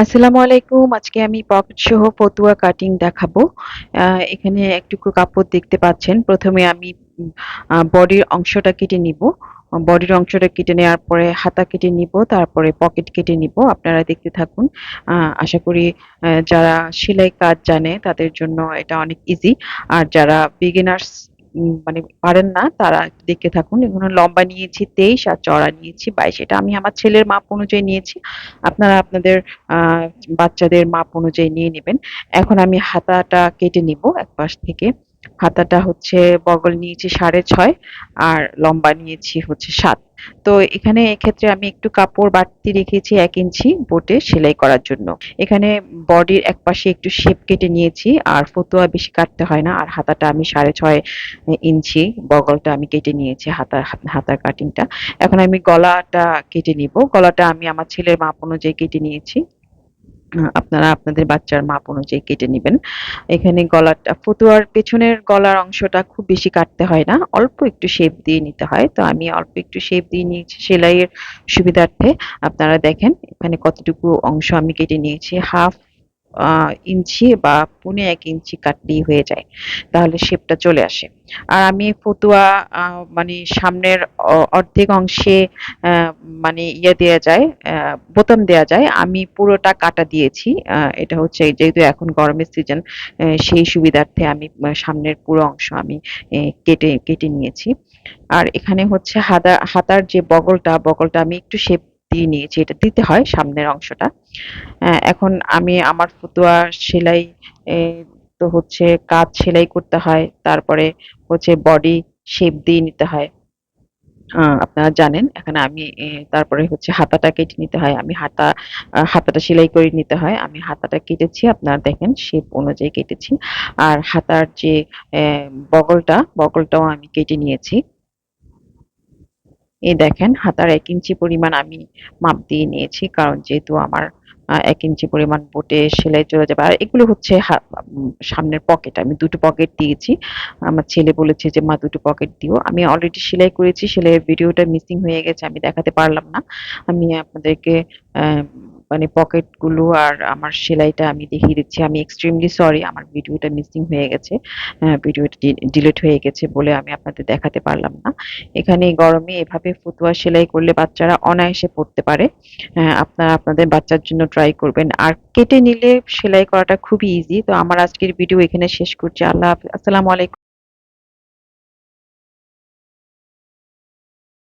আসসালামু আলাইকুম। আজকে আমি পকেট সহ ফতুয়া কাটিং দেখাবো। আ এখানে একটুকু কাপড় দেখতে পাচ্ছেন। ১ম এ আমি উম বডির অংশটা কেটে নিবো। বডির অংশটা কেটে নেওয়ার পরে হাতা কেটে নিবো, তারপরে পকেট কেটে নিবো। আপনারা দেখতে থাকুন। আশা করি যারা সেলাই কাজ জানে তাদের জন্য এটা অনেক ইজি। আর যারা বিগিনার্স মানে পারেন না তারা দেখতে থাকুন। এগুলো লম্বা নিয়েছি ২৩ আর চওড়া নিয়েছি ২২। এটা আমি আমার ছেলের মাপ অনুযায়ী নিয়েছি। আপনারা আপনাদের আ বাচ্চাদের মাপ অনুযায়ী নিয়ে নিবেন। এখন আমি হাতাটা কেটে নিবো একপাশ থেকে। হাতাটা হচ্ছে বগল নিয়েছি ৬.৫ আর লম্বা নিয়েছি হচ্ছে ৭। তো এখানে এক্ষেত্রে আমি একটু কাপড় বাড়তি রেখেছি ১ ইঞ্চি বোটে সেলাই করার জন্য। এখানে বডির একপাশে একটু শেপ কেটে নিয়েছি আর ফতুয়া বেশি কাটতে হয় না। আর হাতাটা আমি ৬.৫ ইঞ্চি বগলটা আমি কেটে নিয়েছি হাতার কাটিংটা। এখন আমি গলাটা কেটে নিবো। গলাটা আমি আমার ছেলের মাপ অনুযায়ী কেটে নিয়েছি। আপনারা আপনাদের বাচ্চার মাপ অনুযায়ী কেটে নিবেন। এখানে গলাটা ফতুয়ার পেছনের গলার অংশটা খুব বেশি কাটতে হয় না। অল্প একটু শেপ দিয়ে নিতে হয়। তো আমি অল্প একটু শেপ দিয়ে নিয়েছি সেলাইয়ের সুবিধার্থে। আপনারা দেখেন এখানে কতটুকু অংশ আমি কেটে নিয়েছি। হাফ আ ইঞ্চি বা ১.৫ ইঞ্চি কাটলেই হয়ে যায়। তাহলে শেপটা চলে আসে। আর আমি ফতুয়া আ মানে সামনের অর্ধেক অংশে অ্যা মানে দেয়া যায়, বোতাম দেয়া যায়। আমি পুরোটা কাটা দিয়েছি। এটা হচ্ছে যেহেতু এখন গরমের সিজন, সেই সুবিধার্থে আমি সামনের পুরো অংশ আমি কেটে নিয়েছি। আর এখানে হচ্ছে হাতার যে বগলটা আমি একটু শেপ দিয়ে নিয়েছি। এটা দিতে হয় সামনের অংশটা। এখন আমি আমার ফতুয়া সেলাই এ তো হচ্ছে কাজ সেলাই করতে হয়। তারপরে হচ্ছে বডি শেপ দিয়ে নিতে হয়। আপনারা জানেন। এখানে আমি তারপরে হচ্ছে হাতাটা কেটে নিতে হয়। হাতাটা সেলাই করে নিতে হয়। আমি হাতাটা কেটেছি। আপনারা দেখেন শেপ অনুযায়ী কেটেছি। আর হাতার যে অ্যা বগলটাও আমি কেটে নিয়েছি। এই দেখেন হাতার ১ ইঞ্চি পরিমাণ আমি মাপ দিয়ে নিয়েছি। কারণ যেহেতু আমার ১ ইঞ্চি পরিমাণ বোটে সেলাই চলে যাবে। আর এগুলো হচ্ছে সামনের পকেট। আমি ২ টো পকেট দিয়েছি। আমার ছেলে বলেছে যে, "মা ২ টো পকেট দিও।" আমি অলরেডি সেলাই করেছি। সেলাইয়ের ভিডিওটা মিসিং হয়ে গেছে। আমি দেখাতে পারলাম না। আমি আপনাদেরকে অ্যা মানে পকেটগুলো আর আমার সেলাইটা আমি দেখিয়ে দিচ্ছি। আমি এক্সট্রিমলি সরি আমার ভিডিওটা মিসিং হয়ে গেছে। ভিডিওটা ডিলিট হয়ে গেছে বলে আমি আপনাদের দেখাতে পারলাম না। এখানে গরমে এভাবে ফতুয়া সেলাই করলে বাচ্চারা অনায়াসে পড়তে পারে। আপনারা আপনাদের বাচ্চার জন্য ট্রাই করবেন। আর কেটে নিলে সেলাই করাটা খুবই ইজি। তো আমার আজকের ভিডিও এখানে শেষ করছি। আসসালামু আলাইকুম।